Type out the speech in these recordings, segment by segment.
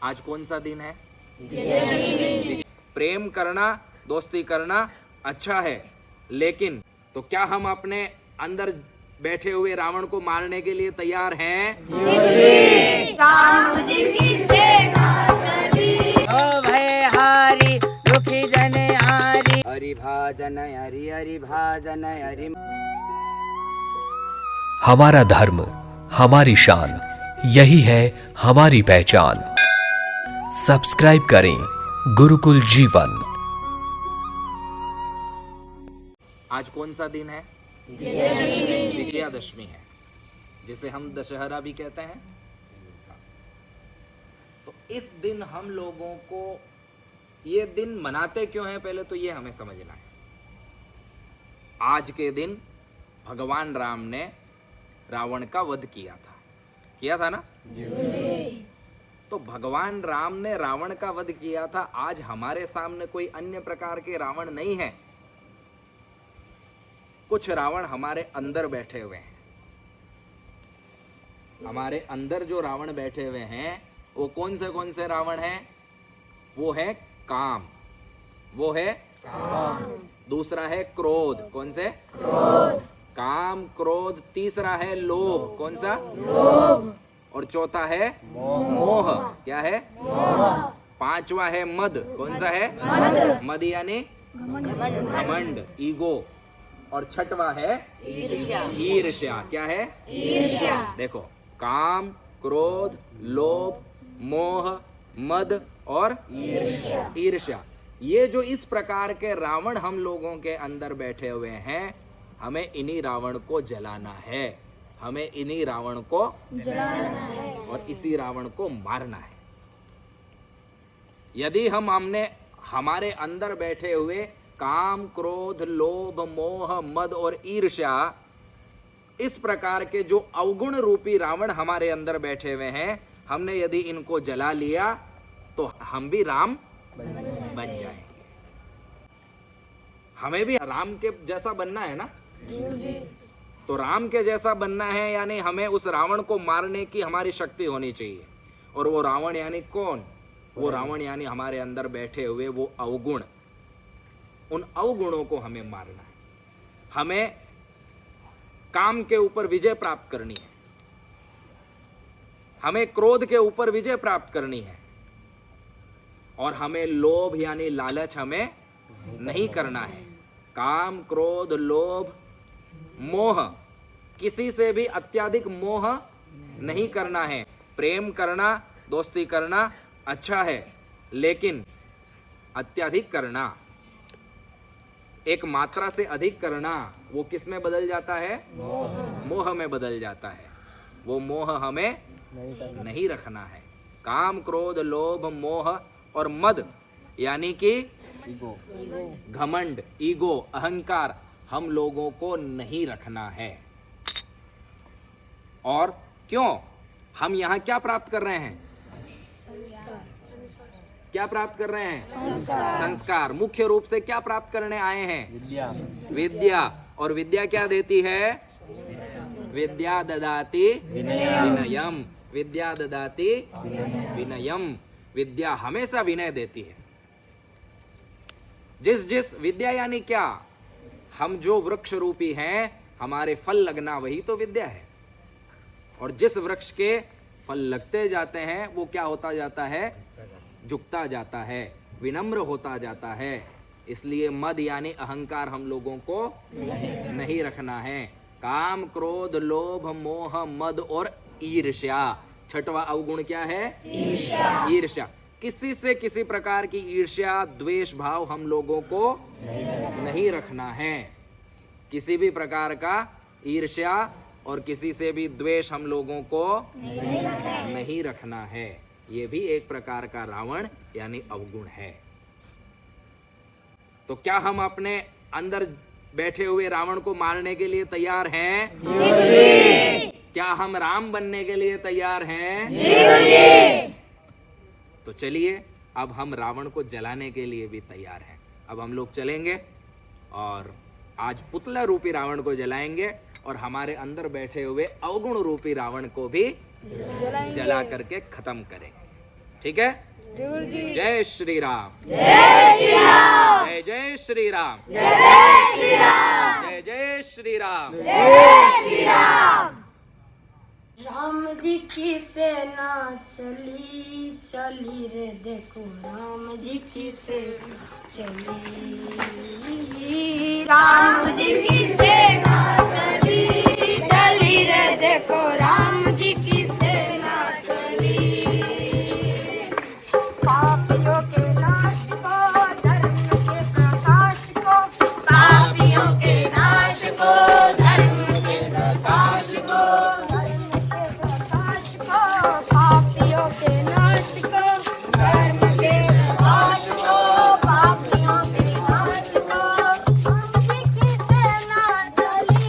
आज कौन सा दिन है? प्रेम करना, दोस्ती करना अच्छा है, लेकिन तो क्या हम अपने अंदर बैठे हुए रावण को मारने के लिए तैयार हैं? राम जी की सेना चली, ओ भय हारी दुखी जन हारी, हरि भाजन हरि हरि भाजन हरि। हमारा धर्म, हमारी शान, यही है हमारी पहचान। सब्सक्राइब करें गुरुकुल जीवन। आज कौन सा दिन है? विजयादशमी है, जिसे हम दशहरा भी कहते हैं। तो इस दिन हम लोगों को ये दिन मनाते क्यों हैं, पहले तो ये हमें समझना है। आज के दिन भगवान राम ने रावण का वध किया था ना? तो भगवान राम ने रावण का वध किया था। आज हमारे सामने कोई अन्य प्रकार के रावण नहीं है। कुछ रावण हमारे अंदर बैठे हुए हैं। हमारे अंदर जो रावण बैठे हुए हैं वो कौन से रावण हैं? वो है काम, वो है दूसरा है क्रोध। कौन से? काम, क्रोध। तीसरा है लोभ। कौन सा? और चौथा है मोह। क्या है? पांचवा है मद। कौन सा है? मद यानी घमंड, ईगो। और छठवा है ईर्ष्या। क्या है? देखो, काम, क्रोध, लोभ, मोह, मद और ईर्ष्या, ये जो इस प्रकार के रावण हम लोगों के अंदर बैठे हुए हैं, हमें इन्हीं रावण को जलाना है। हमें इन्हीं रावण को जलाना है और इसी रावण को मारना है। यदि हमने हमारे अंदर बैठे हुए काम, क्रोध, लोभ, मोह, मद और ईर्ष्या, इस प्रकार के जो अवगुण रूपी रावण हमारे अंदर बैठे हुए हैं, हमने यदि इनको जला लिया तो हम भी राम बन जाएंगे। हमें भी राम के जैसा बनना है ना? तो राम के जैसा बनना है, यानी हमें उस रावण को मारने की हमारी शक्ति होनी चाहिए। और वो रावण यानी कौन? वो रावण यानी हमारे अंदर बैठे हुए वो अवगुण। उन अवगुणों को हमें मारना है। हमें काम के ऊपर विजय प्राप्त करनी है, हमें क्रोध के ऊपर विजय प्राप्त करनी है, और हमें लोभ यानी लालच हमें नहीं करना है। काम, क्रोध, लोभ, मोह, किसी से भी अत्यधिक मोह नहीं करना है। प्रेम करना, दोस्ती करना अच्छा है, लेकिन अत्यधिक करना, एक मात्रा से अधिक करना, वो किस में बदल जाता है? मोह में बदल जाता है। वो मोह हमें नहीं रखना है। काम, क्रोध, लोभ, मोह और मद यानी कि घमंड, ईगो, अहंकार, हम लोगों को नहीं रखना है। और क्यों? हम यहाँ क्या प्राप्त कर रहे हैं? क्या प्राप्त कर रहे हैं? संस्कार। मुख्य रूप से क्या प्राप्त करने आए हैं? विद्या। और विद्या क्या देती है? विद्या ददाति विनयम। विद्या ददाति विनयम। विद्या हमेशा विनय देती है। जिस विद्या यानी क्या? हम जो वृक्ष रूपी हैं, हमारे फल लगना वही तो विद्या है। और जिस वृक्ष के फल लगते जाते हैं वो क्या होता जाता है? झुकता जाता है, विनम्र होता जाता है। इसलिए मद यानी अहंकार हम लोगों को नहीं रखना है। काम, क्रोध, लोभ, मोह, मद और ईर्ष्या। छठवां अवगुण क्या है? ईर्ष्या। किसी से किसी प्रकार की ईर्ष्या, द्वेष भाव हम लोगों को नहीं रखना है। किसी भी प्रकार का ईर्ष्या और किसी से भी द्वेष हम लोगों को नहीं रखना है। ये भी एक प्रकार का रावण यानी अवगुण है। तो क्या हम अपने अंदर बैठे हुए रावण को मारने के लिए तैयार हैं? क्या हम राम बनने के लिए तैयार हैं? तो चलिए, अब हम रावण को जलाने के लिए भी तैयार हैं। अब हम लोग चलेंगे और आज पुतला रूपी रावण को जलाएंगे और हमारे अंदर बैठे हुए अवगुण रूपी रावण को भी जला करके खत्म करेंगे। ठीक है? जय श्री राम। जय श्री राम। जय जय श्री राम। जय जय श्री राम। जय जय श्री राम। जय श्री राम। राम जी की सेना चली चली रे देखो राम जी की सेना चली। राम जी की सेना चली चली रे देखो राम जी की सेना चली। पापियों के नाश को धर्म के प्रकाश को, पापियों के नाश को धर्म के प्रकाश को, पापियों के नाश को धर्म के प्रकाश को, पापियों के नाश को। राम जी की सेना चली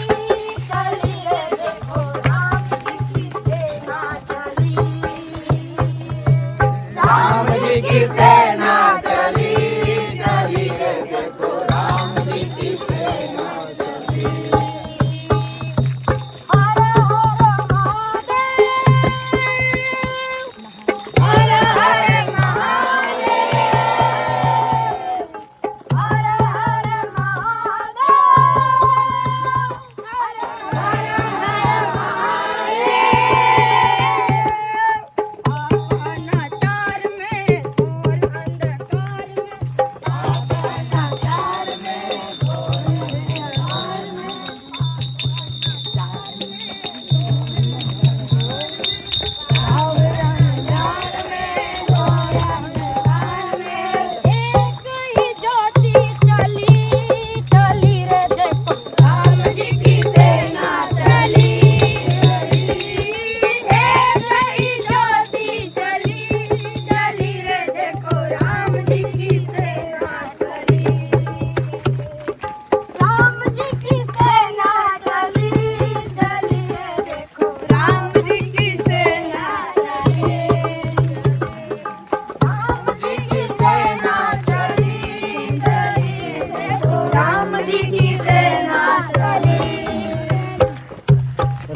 चली रे देखो राम जी की सेना चली। राम जी की सेना चली चली रे देखो राम जी की सेना चली। हर हर महादेव, हर हर महादेव, हर हर महादेव, हर हर महादेव। अनाचार में घोर अंधकार में, अनाचार में घोर अंधकार में, एक ही ज्योति चली चली रे देखो राम जी की सेना चली। एक ही ज्योति चली चली रे देखो राम जी की सेना चली। राम जी की सेना चली चली रे देखो राम जी की सेना चली। राम जी की सेना चली चली देखो राम जी की सेना चली।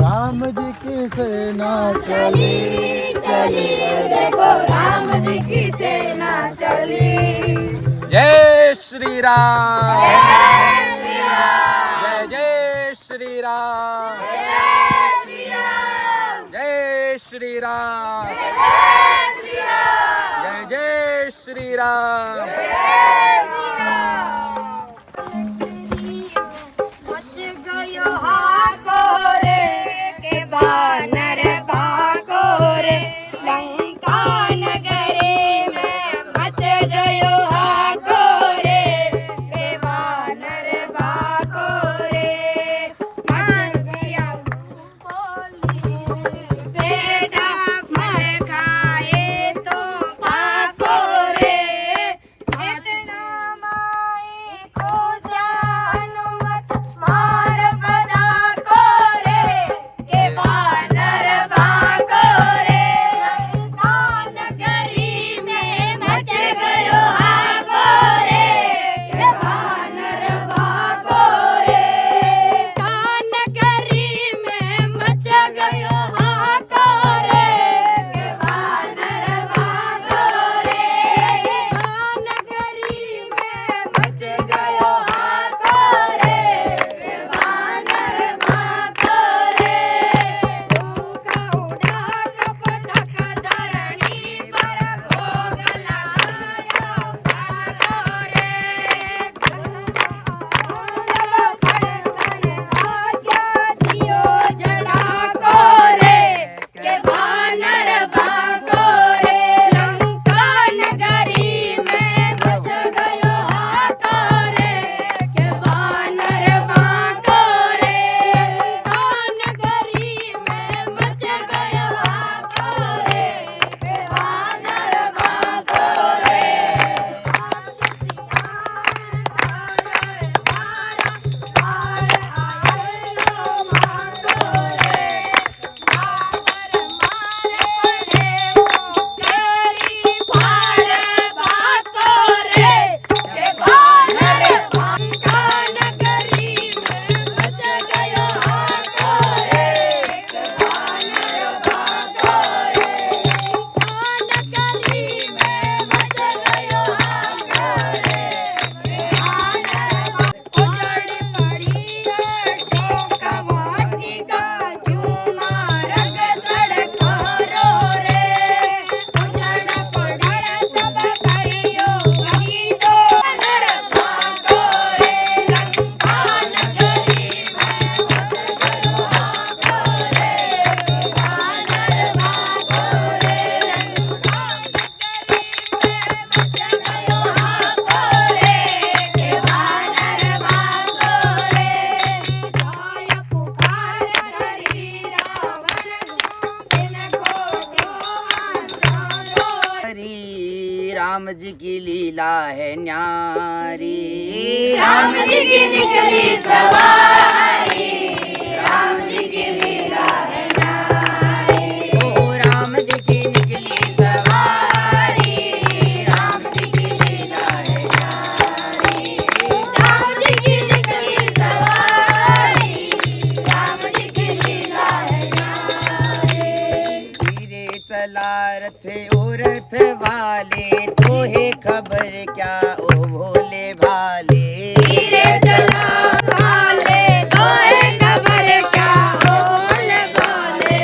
राम जी की सेना चली चली देखो राम जी की सेना चली। जय श्री राम। जय श्री राम। जय जय श्री राम। जय श्री राम। जय श्री राम। जय श्री राम। जय जय श्री राम। मच गयो हाकोरे के बानर भागोरे लंका नगरी में। मच गयो हाकोरे के बानर भागोरे। मनसिया बोली बेटा मर खाए तो पाको रे। राम जी की लीला है न्यारी। राम जी की निकली सवारी, राम जी की लीला है न्यारी। ओ राम जी की निकली सवारी, राम जी की लीला है न्यारी। राम जी की निकली सवारी, राम जी की लीला है न्यारी। धीरे चला रथ ओ रथ वाले, तो है खबर क्या ओ भोले भाले। धीरे चला वाले, तो है खबर क्या हो बोले बोले।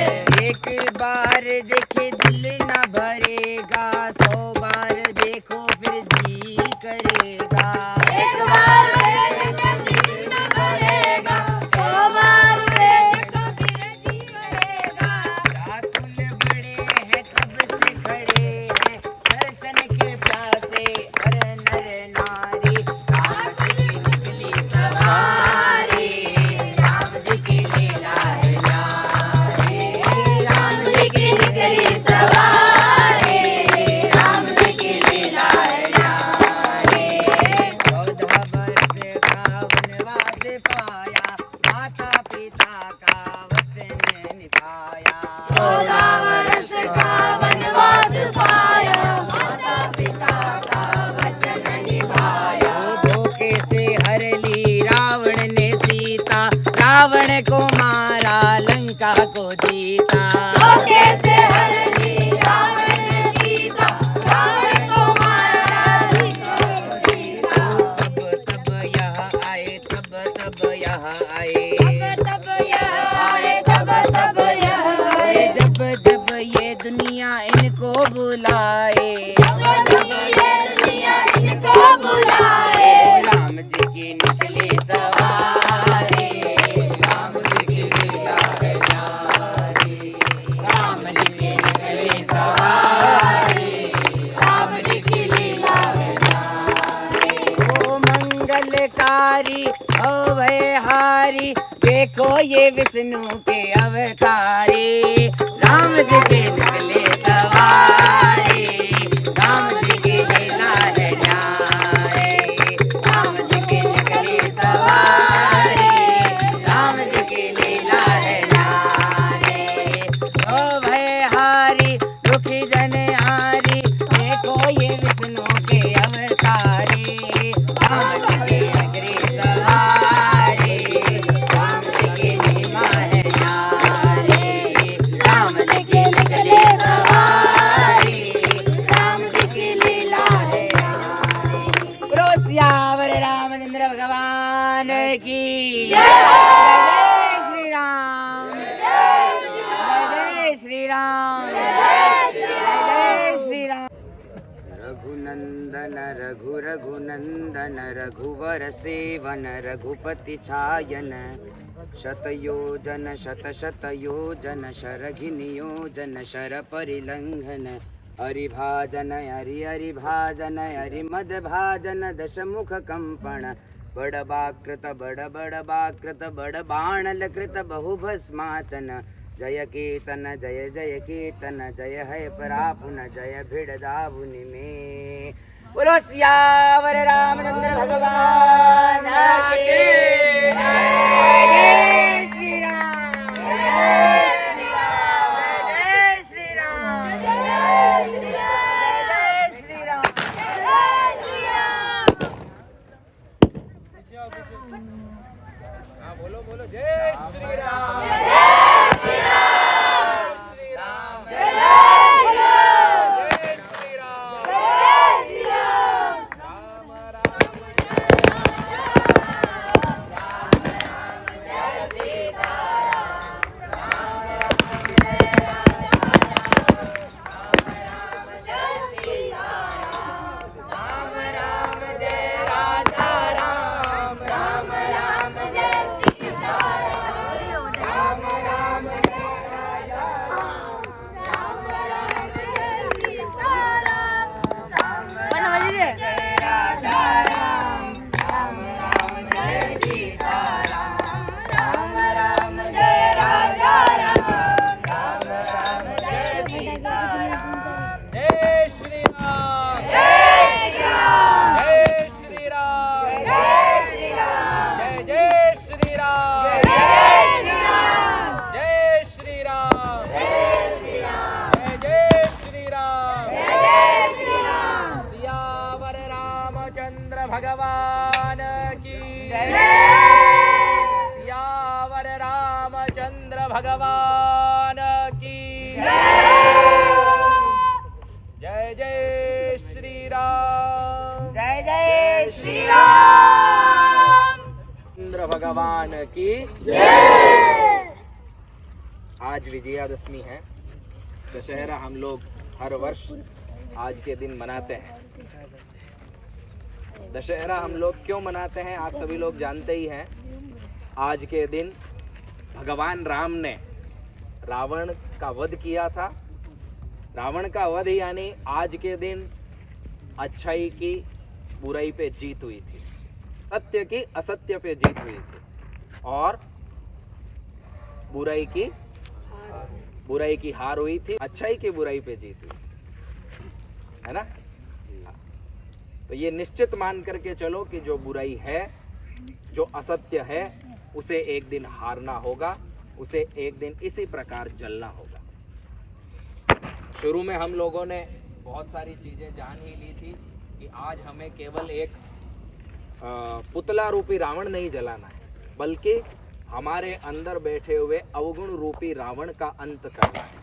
एक बार देखे दिल न भरेगा, 100 बार देखो फिर जी करेगा। एक बार देखो दिल न भरेगा, 100 बार देखो फिर जी भरेगा। व्याकुल बड़े हैं कब से खड़े हैं, दर्शन के प्यासे हर नर नारी। राम जी की निकली सवारी, राम जी की लीला है न्यारी। राम जी की निकली सवारी, राम जी की लीला है न्यारी। 14 वर्ष का वनवास पाया, माता पिता का वचन निभाया। 14 वर्ष का वनवास पाया, माता पिता का वचन निभाया। धोखे से हर ली रावण ने सीता, रावण को मारा लंका को जीता। धोखे से हर ली रावण ने सीता, रावण को मारा लंका को जीता। तब तब यह आए, तब तब यह आए, तब यह आए, तब यह आए। जब जब ये दुनिया इनको बुलाए। जब ये दुनिया इनको बुलाए। राम जी की निकली सवारी, राम जी की लीला है न्यारी। राम जी की निकली सवारी, राम जी की लीला है न्यारी। ओ मंगलकारी अभयहारी, देखो ये विष्णु के अवतारी। राम जी की निकली सवारी, राम जी की लीला है न्यारी। राम जी की निकली सवारी, राम जी की लीला है न्यारी। ओ भयहारी दुखी जन हारी, देखो ये विष्णु के अवतारी। राम जी की निकली सवारी, राम जी की महिमा है न्यारी। राम जी की निकली सवारी, राम जी की लीला है न्यारी। बोलो सियावर रामचंद्र भगवान की जय। जय श्री राम, जय श्री राम, जय श्री राम। रघुनंदन रघु रघुनंदन, रघुवर सेवन रघुपति छायन। शतयोजन शत शतयोजन, शरघिनियोजन शर परिलंघन। हरिभाजन हरि हरिभाजन, हरिमद भाजन दशमुख कंपन। बड़ बाकृत बड़ बाणल कृत बहुभस्मातन। जय कीर्तन जय जय कीर्तन, जय है परापुन जय भिड़ दावुनि में। बोलो सियावर रामचंद्र भगवान की जय। जय श्री राम, जय श्री राम, जय श्री राम, जय श्री राम, जय श्री राम। भगवान की सियावर रामचंद्र भगवान की जय जय श्री राम। जय जय श्री राम। चंद्र भगवान की आज विजयादशमी है। दशहरा हम लोग हर वर्ष आज के दिन मनाते हैं। दशहरा हम लोग क्यों मनाते हैं आप सभी लोग जानते ही हैं। आज के दिन भगवान राम ने रावण का वध किया था। रावण का वध यानी आज के दिन अच्छाई की बुराई पे जीत हुई थी, सत्य की असत्य पे जीत हुई थी और बुराई की हार हुई थी, अच्छाई की बुराई पे जीत हुई, है ना। तो ये निश्चित मान करके चलो कि जो बुराई है, जो असत्य है, उसे एक दिन हारना होगा, उसे एक दिन इसी प्रकार जलना होगा। शुरू में हम लोगों ने बहुत सारी चीजें जान ही ली थी कि आज हमें केवल एक पुतला रूपी रावण नहीं जलाना है, बल्कि हमारे अंदर बैठे हुए अवगुण रूपी रावण का अंत करना है।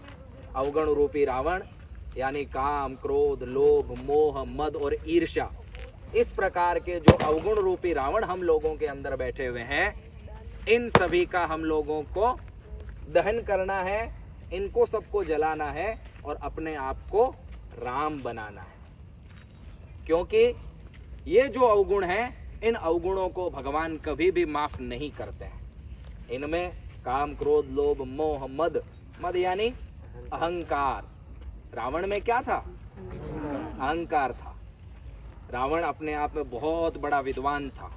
अवगुण रूपी रावण यानी काम, क्रोध, लोभ, मोह, मद और ईर्ष्या, इस प्रकार के जो अवगुण रूपी रावण हम लोगों के अंदर बैठे हुए हैं, इन सभी का हम लोगों को दहन करना है, इनको सबको जलाना है और अपने आप को राम बनाना है। क्योंकि ये जो अवगुण हैं, इन अवगुणों को भगवान कभी भी माफ नहीं करते हैं। इनमें काम, क्रोध, लोभ, मोह, मद यानी अहंकार। रावण में क्या था? अहंकार था। रावण अपने आप में बहुत बड़ा विद्वान था,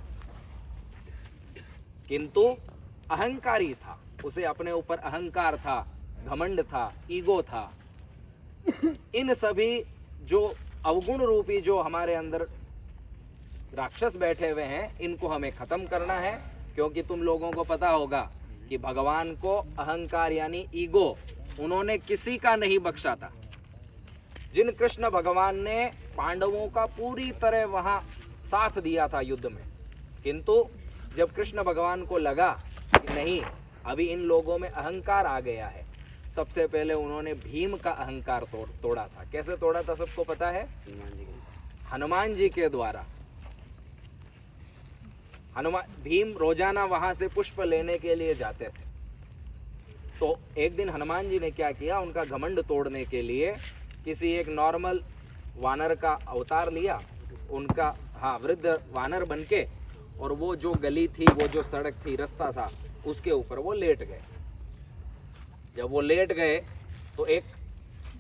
किंतु अहंकारी था। उसे अपने ऊपर अहंकार था, घमंड था, ईगो था। इन सभी जो अवगुण रूपी जो हमारे अंदर राक्षस बैठे हुए हैं, इनको हमें खत्म करना है। क्योंकि तुम लोगों को पता होगा कि भगवान को अहंकार यानी ईगो उन्होंने किसी का नहीं बख्शा था। जिन कृष्ण भगवान ने पांडवों का पूरी तरह वहां साथ दिया था युद्ध में, किंतु जब कृष्ण भगवान को लगा कि नहीं, अभी इन लोगों में अहंकार आ गया है, सबसे पहले उन्होंने भीम का अहंकार तोड़ा था। कैसे तोड़ा था सबको पता है? हनुमान जी के द्वारा। भीम रोजाना वहां से पुष्प लेने के लिए जाते थे। तो एक दिन हनुमान जी ने क्या किया, उनका घमंड तोड़ने के लिए किसी एक नॉर्मल वानर का अवतार लिया, उनका वृद्ध वानर बनके, और वो जो गली थी, वो जो सड़क थी, रास्ता था, उसके ऊपर वो लेट गए। जब वो लेट गए तो एक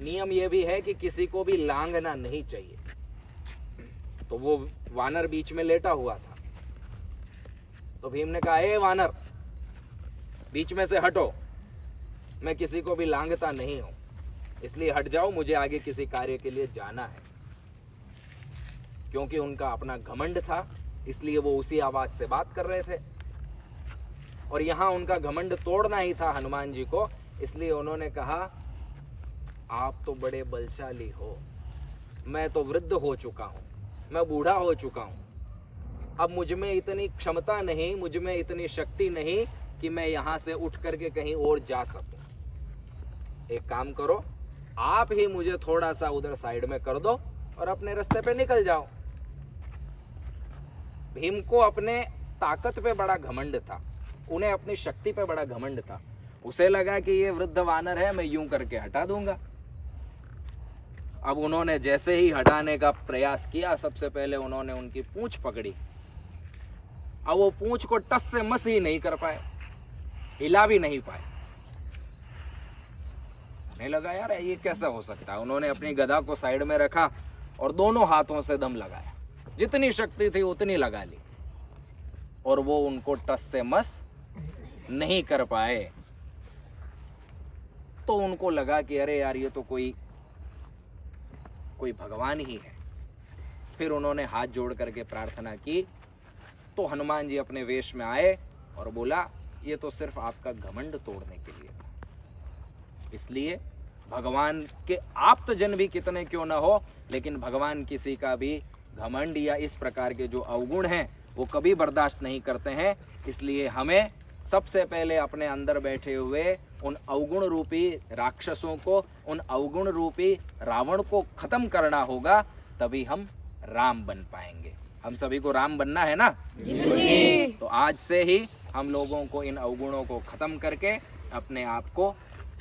नियम ये भी है कि किसी को भी लांघना नहीं चाहिए। तो वो वानर बीच में लेटा हुआ था। तो भीम ने कहा, ए वानर, बीच में से हटो, मैं किसी को भी लांघता नहीं हूं, इसलिए हट जाओ, मुझे आगे किसी कार्य के लिए जाना है। क्योंकि उनका अपना घमंड था, इसलिए वो उसी आवाज से बात कर रहे थे। और यहां उनका घमंड तोड़ना ही था हनुमान जी को, इसलिए उन्होंने कहा, आप तो बड़े बलशाली हो, मैं तो वृद्ध हो चुका हूं, मैं बूढ़ा हो चुका हूं, अब मुझ में इतनी क्षमता नहीं, मुझ में इतनी शक्ति नहीं कि मैं यहां से उठ करके कहीं और जा सकूं। एक काम करो, आप ही मुझे थोड़ा सा उधर साइड में कर दो और अपने रास्ते पे निकल जाओ। भीम को अपने ताकत पे बड़ा घमंड था, उन्हें अपनी शक्ति पे बड़ा घमंड था। उसे लगा कि ये वृद्ध वानर है, मैं यूं करके हटा दूंगा। अब उन्होंने जैसे ही हटाने का प्रयास किया, सबसे पहले उन्होंने उनकी पूंछ पकड़ी। अब वो पूंछ को टस से मस ही नहीं कर पाए, हिला भी नहीं पाए। उन्हें लगा यार ये कैसा हो सकता है। उन्होंने अपनी गदा को साइड में रखा और दोनों हाथों से दम लगाया, जितनी शक्ति थी उतनी लगा ली, और वो उनको टस से मस नहीं कर पाए। तो उनको लगा कि अरे यार ये तो कोई भगवान ही है। फिर उन्होंने हाथ जोड़ करके प्रार्थना की। तो हनुमान जी अपने वेश में आए और बोला, ये तो सिर्फ आपका घमंड तोड़ने के लिए था। इसलिए भगवान के आप्त जन भी कितने क्यों ना हो, लेकिन भगवान किसी का भी घमंड या इस प्रकार के जो अवगुण हैं वो कभी बर्दाश्त नहीं करते हैं। इसलिए हमें सबसे पहले अपने अंदर बैठे हुए उन अवगुण रूपी राक्षसों को, उन अवगुण रूपी रावण को खत्म करना होगा, तभी हम राम बन पाएंगे। हम सभी को राम बनना है ना जी। तो आज से ही हम लोगों को इन अवगुणों को खत्म करके अपने आप को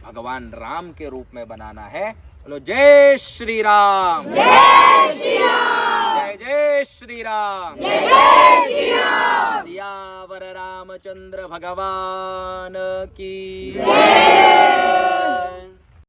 भगवान राम के रूप में बनाना है। बोलो जय श्री राम, जय श्री राम, जय जय श्री राम, जय जय श्री राम। सियावर रामचंद्र भगवान की जय।